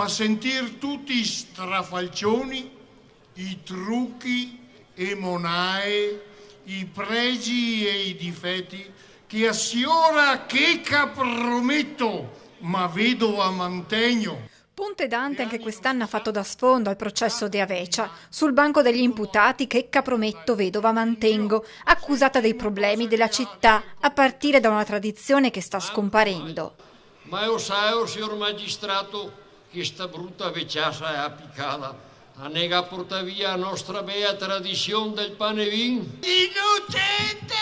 per sentire tutti i strafalcioni, i trucchi e monae, i pregi e i difetti che a signora Checca prometto, ma vedova mantegno. Ponte Dante anche quest'anno ha fatto da sfondo al processo De Avecia. Sul banco degli imputati Checca prometto, vedova mantengo, accusata dei problemi della città, a partire da una tradizione che sta scomparendo. Ma io sai, signor magistrato, che sta brutta vecchiassa è appicata. A nega porta via la nostra bella tradizione del pane e vin. Innocente!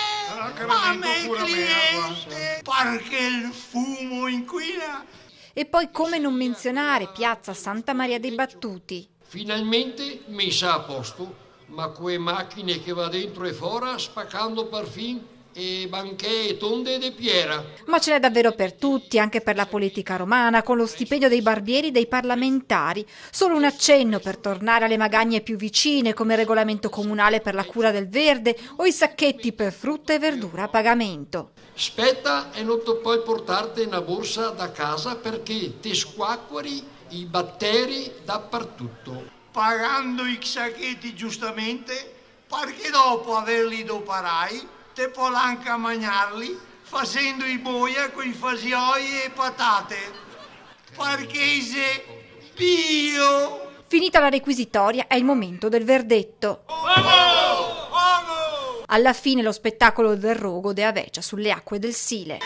Ma me cliente! Perché il fumo inquina. E poi come non menzionare Piazza Santa Maria dei Battuti. Finalmente messa a posto, ma quelle macchine che va dentro e fuori spaccando per fin e banche e tonde de Piera. Ma ce n'è davvero per tutti, anche per la politica romana, con lo stipendio dei barbieri e dei parlamentari. Solo un accenno per tornare alle magagne più vicine, come il regolamento comunale per la cura del verde o i sacchetti per frutta e verdura a pagamento. Spetta e non poi portarti una borsa da casa perché ti squacqueri i batteri dappertutto. Pagando i sacchetti giustamente, perché dopo averli doparai, te può anche mangiarli facendo i boia con i fasioi e patate. Perché se bio. Finita la requisitoria è il momento del verdetto. Alla fine lo spettacolo del rogo De Avecia sulle acque del Sile.